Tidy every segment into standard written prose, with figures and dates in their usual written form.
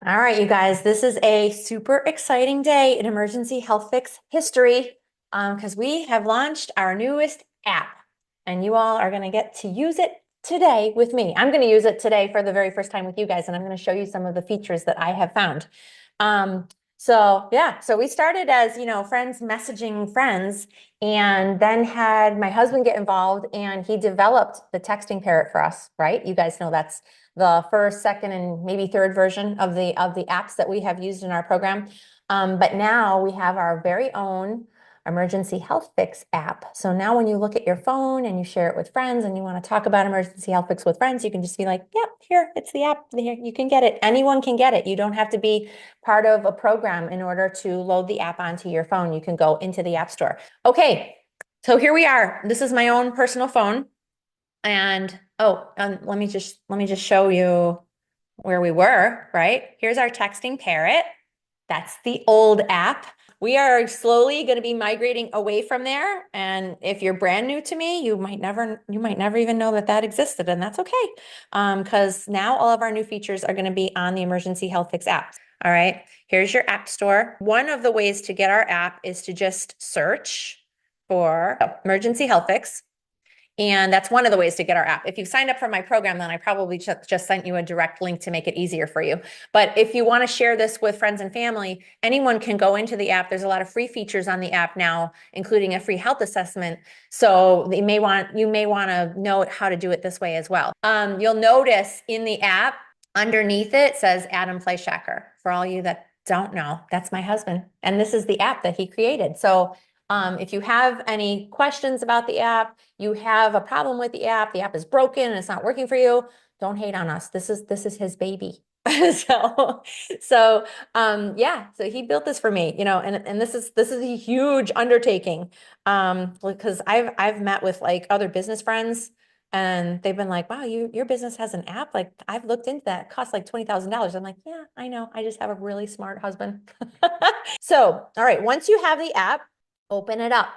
All right, you guys, this is a super exciting day in Emergency Health Fix history because we have launched our newest app and you all are going to get to use it today with me. I'm going to use it today for the very first time with you guys, and I'm going to show you some of the features that I have found. So we started as, friends messaging friends, and then had my husband get involved and he developed the texting parrot for us, right? You guys know that's the first, second, and maybe third version of the apps that we have used in our program. But now we have our very own Emergency Health Fix app. So now when you look at your phone and you share it with friends and you want to talk about Emergency Health Fix with friends, you can just be like, yep, here, it's the app. Here, you can get it. Anyone can get it. You don't have to be part of a program in order to load the app onto your phone. You can go into the App Store. Okay, so here we are. This is my own personal phone. And let me just show you where we were, right? Here's our texting parrot. That's the old app. We are slowly going to be migrating away from there. And if you're brand new to me, you might never even know that existed, and that's okay. Because now all of our new features are going to be on the Emergency Health Fix app. All right, here's your app store. One of the ways to get our app is to just search for Emergency Health Fix. And that's one of the ways to get our app. If you've signed up for my program, then I probably just sent you a direct link to make it easier for you. But if you want to share this with friends and family, anyone can go into the app. There's a lot of free features on the app now, including a free health assessment. So you may want to know how to do it this way as well. You'll notice in the app, underneath it says Adam Fleischacker. For all you that don't know, that's my husband. And this is the app that he created. So if you have any questions about the app, you have a problem with the app is broken and it's not working for you, don't hate on us. This is his baby. So he built this for me, and this is a huge undertaking. Because I've met with like other business friends and they've been like, wow, your business has an app. Like, I've looked into that. It costs like $20,000. I'm like, yeah, I know. I just have a really smart husband. So, all right, once you have the app, open it up.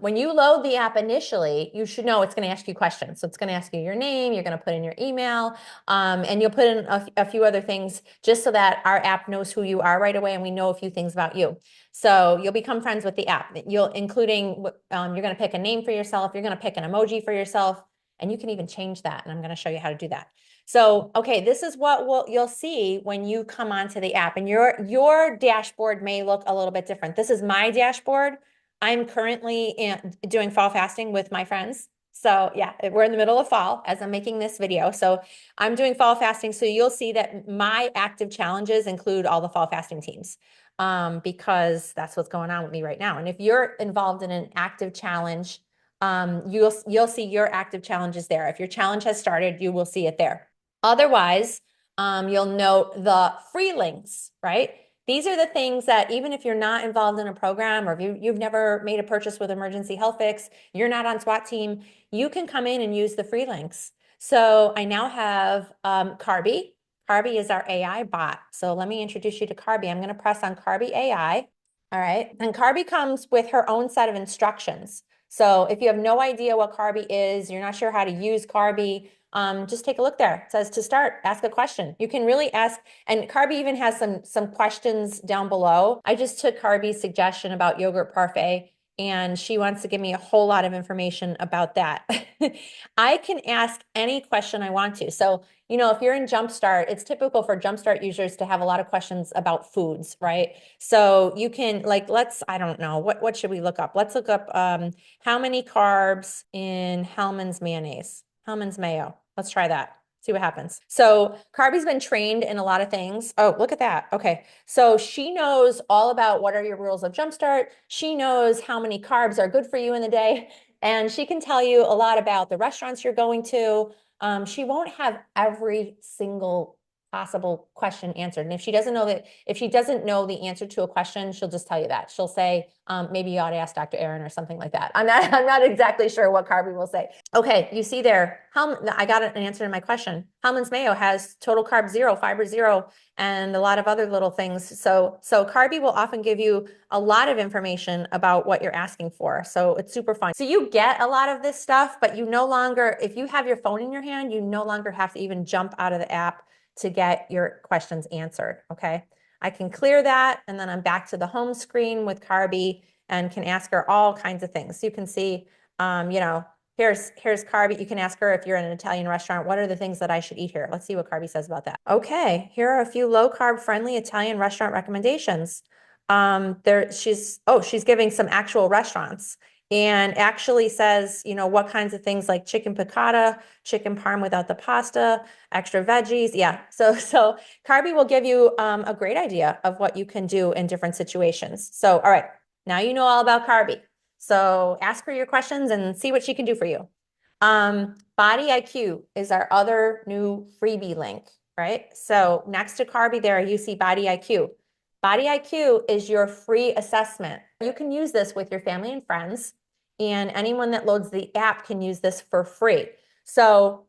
When you load the app initially, you should know it's going to ask you questions. So it's going to ask you your name, you're going to put in your email, and you'll put in a few other things just so that our app knows who you are right away and we know a few things about you. So you'll become friends with the app. You're going to pick a name for yourself, you're going to pick an emoji for yourself, and you can even change that. And I'm going to show you how to do that. So, okay, this is what you'll see when you come onto the app, and your dashboard may look a little bit different. This is my dashboard. I'm currently doing fall fasting with my friends. So yeah, we're in the middle of fall as I'm making this video. So I'm doing fall fasting. So you'll see that my active challenges include all the fall fasting teams, because that's what's going on with me right now. And if you're involved in an active challenge, you'll see your active challenges there. If your challenge has started, you will see it there. Otherwise, you'll note the free links, right? These are the things that even if you're not involved in a program, or if you've never made a purchase with Emergency Health Fix, you're not on SWAT Team, you can come in and use the free links. So I now have Carbie. Carbie is our AI bot. So let me introduce you to Carbie. I'm going to press on Carbie AI. All right. And Carbie comes with her own set of instructions. So if you have no idea what Carbie is, you're not sure how to use Carbie, just take a look there. It says to start, ask a question. You can really ask, and Carbie even has some questions down below. I just took Carbie's suggestion about yogurt parfait, and she wants to give me a whole lot of information about that. I can ask any question I want to. So, if you're in Jumpstart, it's typical for Jumpstart users to have a lot of questions about foods, right? So you can I don't know, what should we look up? Let's look up how many carbs in Hellmann's mayonnaise, Hellmann's mayo. Let's try that. See what happens. So Carbie's been trained in a lot of things. Oh, look at that. Okay. So she knows all about what are your rules of Jumpstart. She knows how many carbs are good for you in the day. And she can tell you a lot about the restaurants you're going to. She won't have every single possible question answered. And if she doesn't know the answer to a question, she'll just tell you that. She'll say, maybe you ought to ask Dr. Erin or something like that. I'm not exactly sure what Carbie will say. Okay, you see there, I got an answer to my question. Hellmann's mayo has total carb 0, fiber 0, and a lot of other little things. So Carbie will often give you a lot of information about what you're asking for. So it's super fun. So you get a lot of this stuff, but you no longer, if you have your phone in your hand, you no longer have to even jump out of the app to get your questions answered, okay? I can clear that, and then I'm back to the home screen with Carbie and can ask her all kinds of things. So you can see, you know, here's Carbie. You can ask her if you're in an Italian restaurant, what are the things that I should eat here? Let's see what Carbie says about that. Okay, here are a few low-carb friendly Italian restaurant recommendations. She's giving some actual restaurants and actually says, you know, what kinds of things like chicken piccata, chicken parm without the pasta, extra veggies. Yeah, so Carbie will give you a great idea of what you can do in different situations. So, all right, now you know all about Carbie. So ask her your questions and see what she can do for you. Body IQ is our other new freebie link, right? So next to Carbie there, you see Body IQ. Body IQ is your free assessment. You can use this with your family and friends, and anyone that loads the app can use this for free. So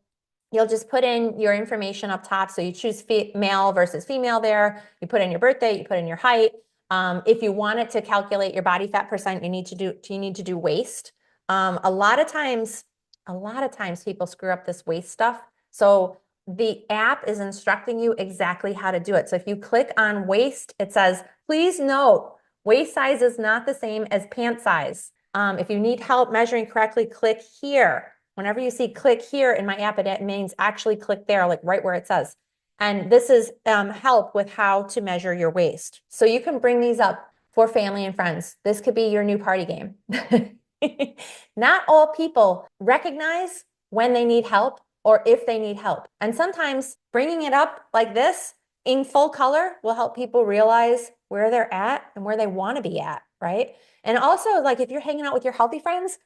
you'll just put in your information up top. So you choose male versus female there. You put in your birthday, you put in your height. If you want it to calculate your body fat percent, you need to do waist. A lot of times people screw up this waist stuff. So the app is instructing you exactly how to do it. So if you click on waist, it says, please note, waist size is not the same as pant size. If you need help measuring correctly, click here. Whenever you see click here in my app, it means actually click there, like right where it says. And this is help with how to measure your waist. So you can bring these up for family and friends. This could be your new party game. Not all people recognize when they need help or if they need help. And sometimes bringing it up like this in full color will help people realize where they're at and where they want to be at, right? And also, like if you're hanging out with your healthy friends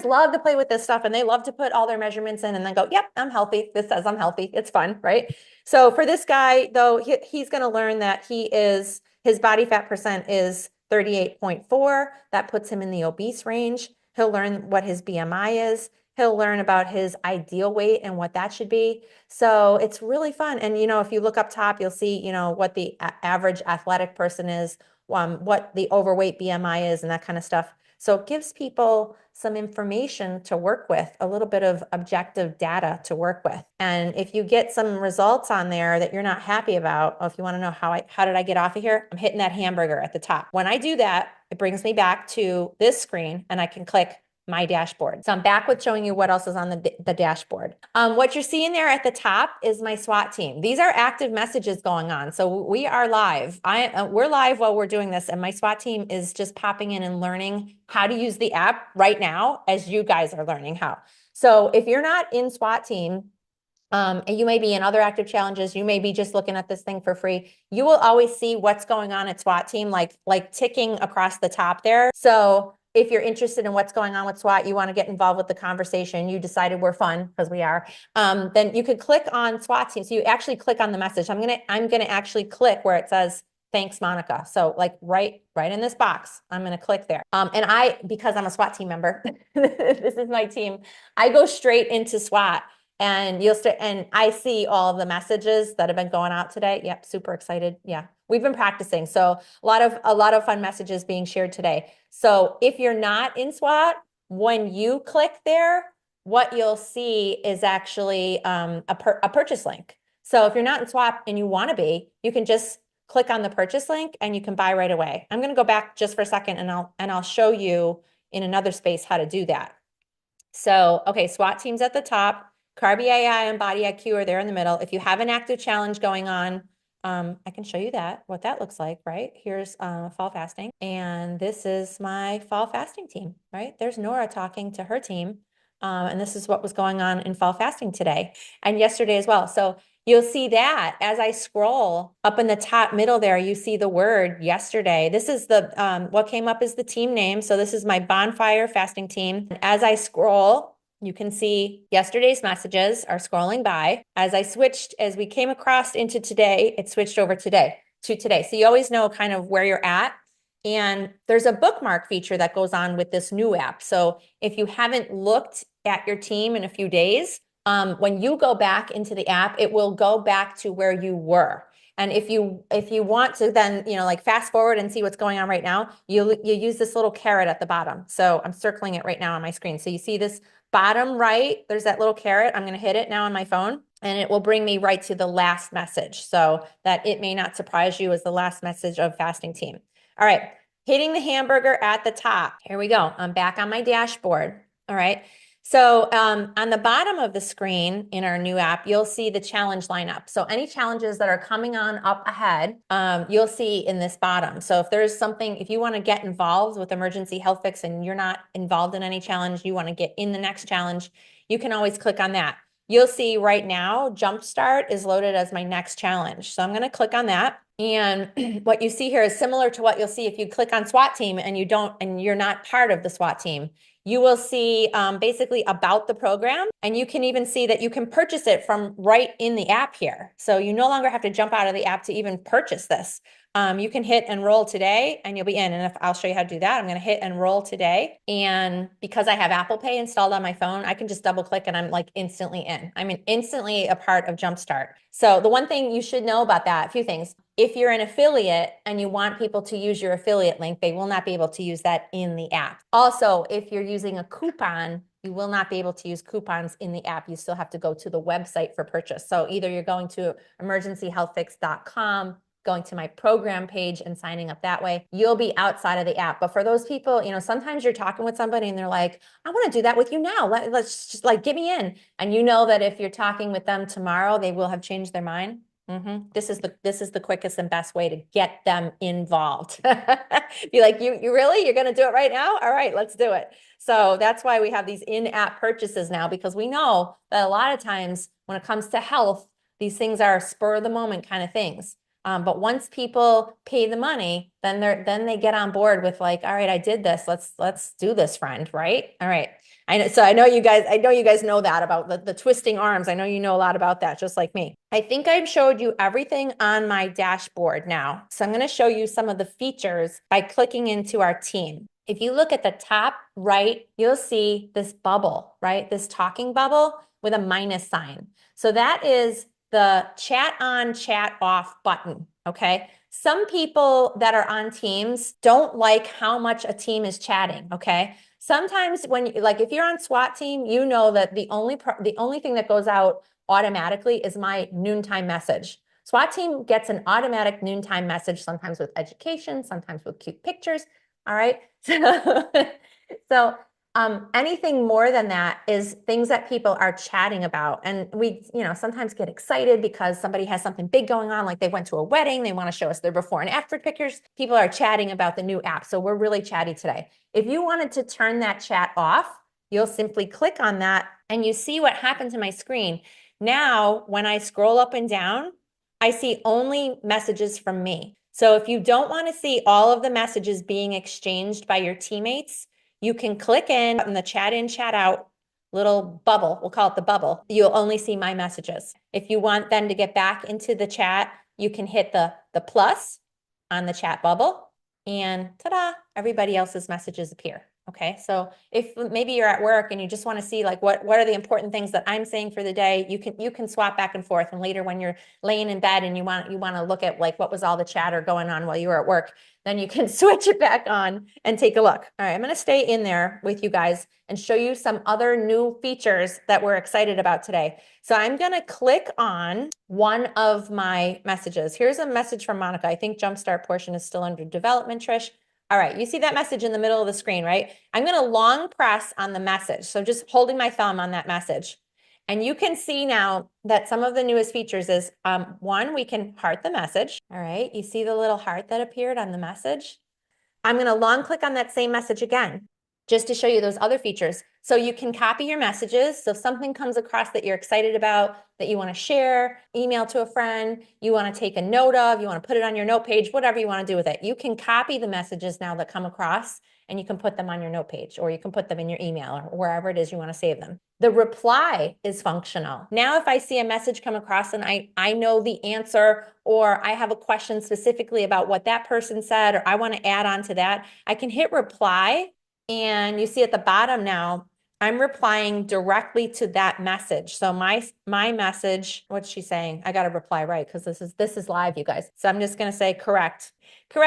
love to play with this stuff and they love to put all their measurements in and then go, yep, I'm healthy. This says I'm healthy. It's fun, right? So for this guy, though, he's going to learn that his body fat percent is 38.4. That puts him in the obese range. He'll learn what his BMI is. He'll learn about his ideal weight and what that should be. So it's really fun. And, you know, if you look up top, you'll see, you know, what the average athletic person is, what the overweight BMI is and that kind of stuff. So it gives people some information to work with, a little bit of objective data to work with. And if you get some results on there that you're not happy about, or if you want to know how did I get off of here, I'm hitting that hamburger at the top. When I do that, it brings me back to this screen and I can click my dashboard. So I'm back with showing you what else is on the dashboard. What you're seeing there at the top is my SWAT team. These are active messages going on. So we are live. We're live while we're doing this, and my SWAT team is just popping in and learning how to use the app right now as you guys are learning how. So if you're not in SWAT team, and you may be in other active challenges, you may be just looking at this thing for free, you will always see what's going on at SWAT team, like ticking across the top there. So if you're interested in what's going on with SWAT, you want to get involved with the conversation, you decided we're fun, because we are, then you could click on SWAT team. So you actually click on the message. I'm gonna actually click where it says, thanks, Monica. So like right in this box, I'm gonna click there. And because I'm a SWAT team member, this is my team, I go straight into SWAT. And and I see all of the messages that have been going out today. Yep, super excited. Yeah, we've been practicing. So a lot of fun messages being shared today. So if you're not in SWAT, when you click there, what you'll see is actually a purchase link. So if you're not in SWAT and you want to be, you can just click on the purchase link and you can buy right away. I'm going to go back just for a second and I'll show you in another space how to do that. So, okay, SWAT team's at the top. Carbie AI and Body IQ are there in the middle. If you have an active challenge going on, I can show you what that looks like, right? Here's fall fasting. And this is my fall fasting team, right? There's Nora talking to her team. And this is what was going on in fall fasting today and yesterday as well. So you'll see that as I scroll up in the top middle there, you see the word yesterday. This is what came up is the team name. So this is my bonfire fasting team. And as I scroll, you can see yesterday's messages are scrolling by. As we came across into today, it switched over to today. So you always know kind of where you're at. And there's a bookmark feature that goes on with this new app. So if you haven't looked at your team in a few days, when you go back into the app, it will go back to where you were. And if you want to then, like fast forward and see what's going on right now, you use this little caret at the bottom. So I'm circling it right now on my screen. So you see this bottom right, there's that little caret. I'm going to hit it now on my phone. and it will bring me right to the last message. So that it may not surprise you as the last message of fasting team. All right, hitting the hamburger at the top. Here we go. I'm back on my dashboard. All right. So on the bottom of the screen in our new app, you'll see the challenge lineup. So any challenges that are coming on up ahead, you'll see in this bottom. So if there's something, if you want to get involved with Emergency Health Fix and you're not involved in any challenge, you want to get in the next challenge, you can always click on that. You'll see right now, Jumpstart is loaded as my next challenge. So I'm going to click on that. And what you see here is similar to what you'll see if you click on SWAT team and you're not part of the SWAT team. You will see basically about the program, and you can even see that you can purchase it from right in the app here. So you no longer have to jump out of the app to even purchase this. You can hit enroll today and you'll be in. And if I'll show you how to do that, I'm going to hit enroll today. And because I have Apple Pay installed on my phone, I can just double click and I'm like instantly in. I'm instantly a part of Jumpstart. So the one thing you should know about that, a few things. If you're an affiliate and you want people to use your affiliate link, they will not be able to use that in the app. Also, if you're using a coupon, you will not be able to use coupons in the app. You still have to go to the website for purchase. So either you're going to emergencyhealthfix.com, going to my program page and signing up that way, you'll be outside of the app. But for those people, sometimes you're talking with somebody and they're like, I want to do that with you now. Let's just like get me in. And you know that if you're talking with them tomorrow, they will have changed their mind. This is the quickest and best way to get them involved. Be like, you really, you're going to do it right now? All right, let's do it. So that's why we have these in-app purchases now, because we know that a lot of times when it comes to health, these things are spur of the moment kind of things. But once people pay the money, then they get on board with like, all right, I did this. Let's do this, friend. Right? All right. I know you guys know that about the twisting arms. I know you know a lot about that, just like me. I think I've showed you everything on my dashboard now. So I'm going to show you some of the features by clicking into our team. If you look at the top right, you'll see this bubble, right? This talking bubble with a minus sign. So that is the chat on, chat off button, okay? Some people that are on teams don't like how much a team is chatting, okay? Sometimes if you're on SWAT team, you know that the only thing that goes out automatically is my noontime message. SWAT team gets an automatic noontime message, sometimes with education, sometimes with cute pictures, all right? So anything more than that is things that people are chatting about. And we, sometimes get excited because somebody has something big going on, like they went to a wedding, they want to show us their before and after pictures. People are chatting about the new app. So we're really chatty today. If you wanted to turn that chat off, you'll simply click on that and you see what happened to my screen. Now, when I scroll up and down, I see only messages from me. So if you don't want to see all of the messages being exchanged by your teammates, you can click in the chat in, chat out little bubble. We'll call it the bubble. You'll only see my messages. If you want then to get back into the chat, you can hit the plus on the chat bubble and ta-da, everybody else's messages appear. Okay, so if maybe you're at work and you just want to see like what are the important things that I'm saying for the day, you can swap back and forth. And later when you're laying in bed and you want to look at like what was all the chatter going on while you were at work, then you can switch it back on and take a look. All right, I'm going to stay in there with you guys and show you some other new features that we're excited about today. So I'm going to click on one of my messages. Here's a message from Monica. I think Jumpstart portion is still under development, Trish. All right, you see that message in the middle of the screen, right? I'm going to long press on the message. So just holding my thumb on that message. And you can see now that some of the newest features is, one, we can heart the message. All right, you see the little heart that appeared on the message? I'm going to long click on that same message again, just to show you those other features. So you can copy your messages. So if something comes across that you're excited about, that you want to share, email to a friend, you want to take a note of, you want to put it on your note page, whatever you want to do with it. You can copy the messages now that come across and you can put them on your note page, or you can put them in your email or wherever it is you want to save them. The reply is functional. Now, if I see a message come across and I know the answer, or I have a question specifically about what that person said, or I want to add on to that, I can hit reply. And you see at the bottom now, I'm replying directly to that message. So my message, what's she saying? I got to reply right because this is live, you guys. So I'm just going to say correct. All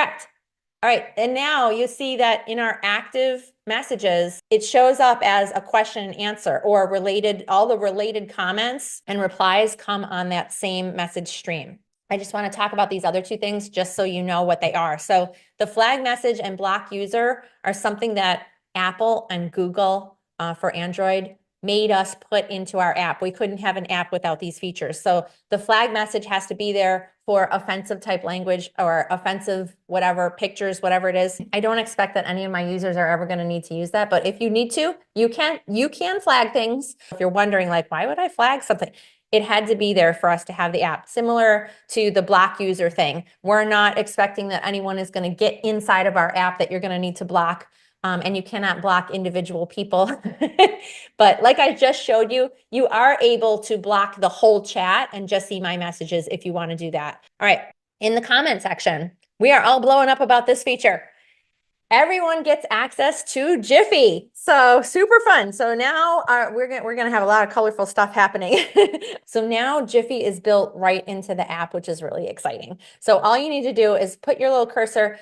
right. And now you see that in our active messages, it shows up as a question and answer or related, all the related comments and replies come on that same message stream. I just want to talk about these other two things just so you know what they are. So the flag message and block user are something that Apple and Google for Android made us put into our app. We couldn't have an app without these features. So the flag message has to be there for offensive type language or offensive, whatever, pictures, whatever it is. I don't expect that any of my users are ever going to need to use that, but if you need to, you can flag things. If you're wondering like, why would I flag something? It had to be there for us to have the app. Similar to the block user thing. We're not expecting that anyone is going to get inside of our app that you're going to need to block. And you cannot block individual people. But like I just showed you, you are able to block the whole chat and just see my messages if you want to do that. All right, in the comment section, we are all blowing up about this feature. Everyone gets access to GIPHY. So super fun. So now we're gonna have a lot of colorful stuff happening. So now GIPHY is built right into the app, which is really exciting. So all you need to do is put your little cursor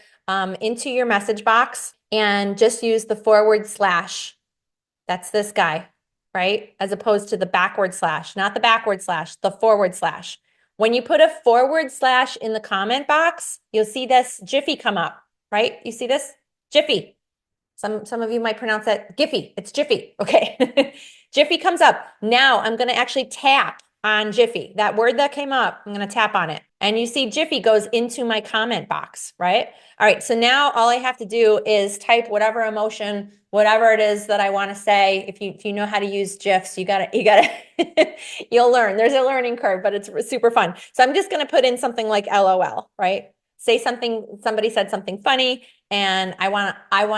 into your message box and just use the /. That's this guy, right? As opposed to the /, not the /, the /. When you put a / in the comment box, you'll see this GIPHY come up, right? You see this? GIPHY. Some of you might pronounce that GIPHY. It's GIPHY. Okay. GIPHY comes up. Now I'm going to actually tap on GIPHY. That word that came up, I'm going to tap on it. And you see GIPHY goes into my comment box, right? All right. So now all I have to do is type whatever emotion, whatever it is that I want to say. If you know how to use GIFs, you gotta, you'll learn. There's a learning curve, but it's super fun. So I'm just going to put in something like LOL, right? Say something, somebody said something funny, and I want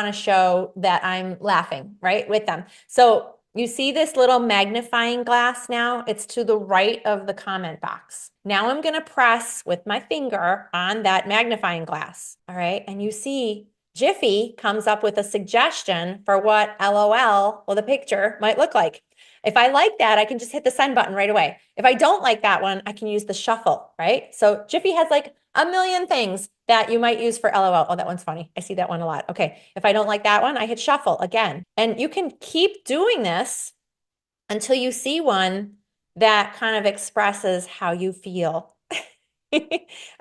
to show that I'm laughing, right, with them. So you see this little magnifying glass now? It's to the right of the comment box. Now I'm going to press with my finger on that magnifying glass, all right? And you see GIPHY comes up with a suggestion for what LOL, well, the picture might look like. If I like that, I can just hit the send button right away. If I don't like that one, I can use the shuffle, right? So GIPHY has like a million things that you might use for LOL. Oh, that one's funny. I see that one a lot. Okay, if I don't like that one, I hit shuffle again. And you can keep doing this until you see one that kind of expresses how you feel. All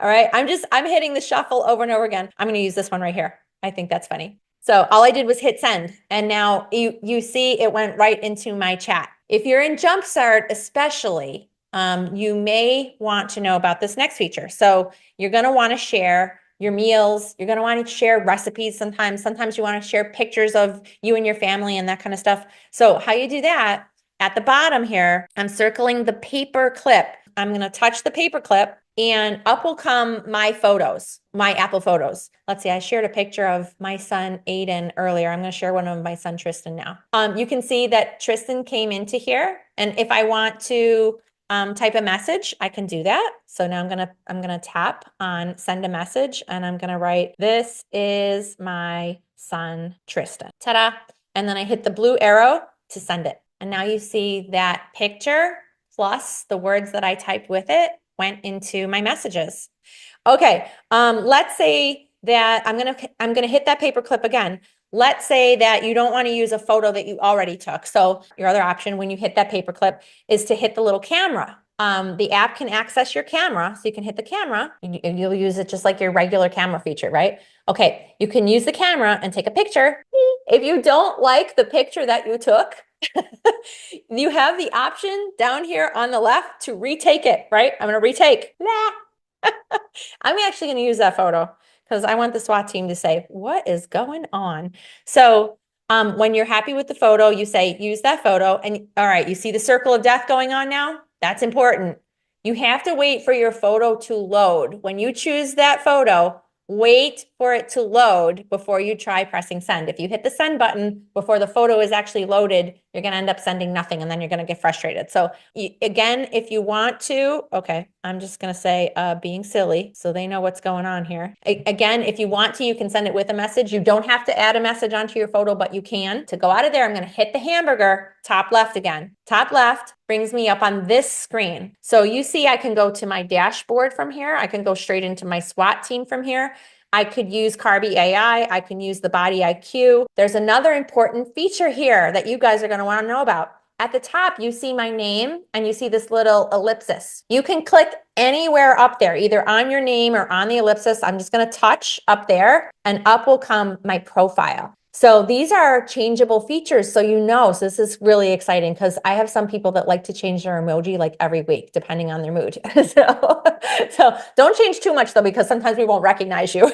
right, I'm hitting the shuffle over and over again. I'm gonna use this one right here. I think that's funny. So all I did was hit send, and now you see it went right into my chat. If you're in Jumpstart especially, you may want to know about this next feature. So you're going to want to share your meals. You're going to want to share recipes sometimes. Sometimes you want to share pictures of you and your family and that kind of stuff. So how you do that, at the bottom here, I'm circling the paper clip. I'm going to touch the paper clip and up will come my photos, my Apple photos. Let's see, I shared a picture of my son, Aiden, earlier. I'm going to share one of my son, Tristan, now. You can see that Tristan came into here. And if I want to type a message, I can do that. So now I'm gonna tap on send a message and I'm gonna write, this is my son, Tristan. Ta-da. And then I hit the blue arrow to send it. And now you see that picture plus the words that I typed with it went into my messages. Okay, let's say that I'm gonna hit that paper clip again. Let's say that you don't want to use a photo that you already took. So your other option when you hit that paper clip is to hit the little camera. The app can access your camera, so you can hit the camera and you'll use it just like your regular camera feature, right? Okay, you can use the camera and take a picture. If you don't like the picture that you took, you have the option down here on the left to retake it, right? I'm going to retake. Nah. I'm actually going to use that photo because I want the SWAT team to say, what is going on? So when you're happy with the photo, you say, use that photo. And all right, you see the circle of death going on now? That's important. You have to wait for your photo to load. When you choose that photo, wait for it to load before you try pressing send. If you hit the send button before the photo is actually loaded, you're going to end up sending nothing and then you're going to get frustrated. So again, if you want to, okay, I'm just going to say being silly so they know what's going on here. Again, if you want to, you can send it with a message. You don't have to add a message onto your photo, but you can. To go out of there, I'm going to hit the hamburger, top left again. Top left brings me up on this screen. So you see I can go to my dashboard from here. I can go straight into my SWAT team from here. I could use Carbie AI. I can use the body IQ. There's another important feature here that you guys are going to want to know about. At the top, you see my name and you see this little ellipsis. You can click anywhere up there, either on your name or on the ellipsis. I'm just going to touch up there and up will come my profile. So these are changeable features, so you know. So this is really exciting because I have some people that like to change their emoji like every week, depending on their mood. So don't change too much though, because sometimes we won't recognize you.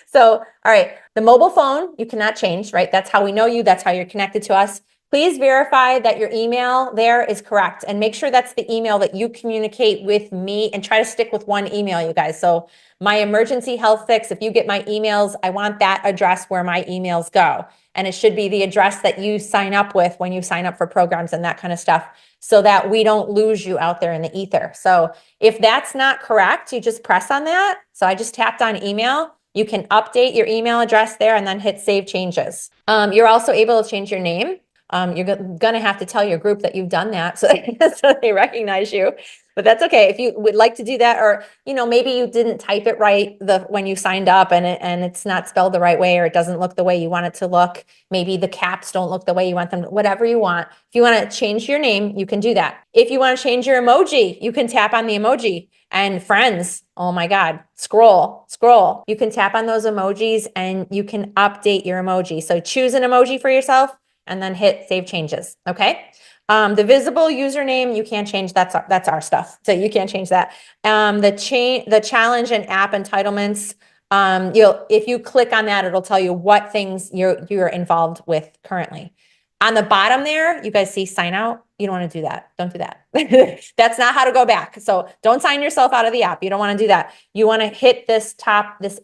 So, all right, the mobile phone, you cannot change, right? That's how we know you. That's how you're connected to us. Please verify that your email there is correct and make sure that's the email that you communicate with me, and try to stick with one email, you guys. So my emergency health fix, if you get my emails, I want that address where my emails go. And it should be the address that you sign up with when you sign up for programs and that kind of stuff, so that we don't lose you out there in the ether. So if that's not correct, you just press on that. So I just tapped on email. You can update your email address there and then hit save changes. You're also able to change your name. You're going to have to tell your group that you've done that, so, so they recognize you. But that's okay if you would like to do that, or maybe you didn't type it right when you signed up, and it's not spelled the right way, or it doesn't look the way you want it to look. Maybe the caps don't look the way you want them. Whatever you want. If you want to change your name, you can do that. If you want to change your emoji, you can tap on the emoji. And friends, oh my God, scroll. You can tap on those emojis and you can update your emoji. So choose an emoji for yourself and then hit save changes. Okay. The visible username, you can't change. That's our stuff. So you can't change that. The challenge and app entitlements, if you click on that, it'll tell you what things you're involved with currently. On the bottom there, you guys see sign out. You don't want to do that. Don't do that. That's not how to go back. So don't sign yourself out of the app. You don't want to do that. You want to hit this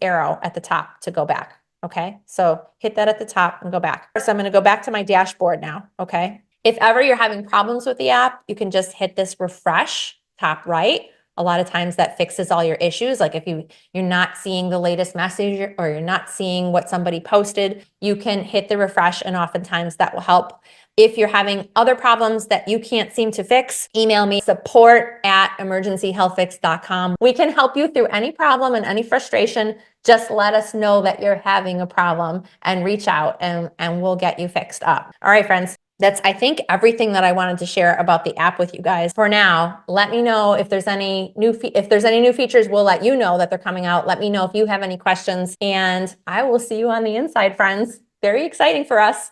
arrow at the top to go back. Okay. So hit that at the top and go back. So I'm going to go back to my dashboard now. Okay. If ever you're having problems with the app, you can just hit this refresh top right. A lot of times that fixes all your issues. Like if you're not seeing the latest message or you're not seeing what somebody posted, you can hit the refresh, and oftentimes that will help. If you're having other problems that you can't seem to fix, email me, support@emergencyhealthfix.com. We can help you through any problem and any frustration. Just let us know that you're having a problem and reach out, and we'll get you fixed up. All right, friends. That's, I think, everything that I wanted to share about the app with you guys. For now, let me know if there's any new features. We'll let you know that they're coming out. Let me know if you have any questions, and I will see you on the inside, friends. Very exciting for us.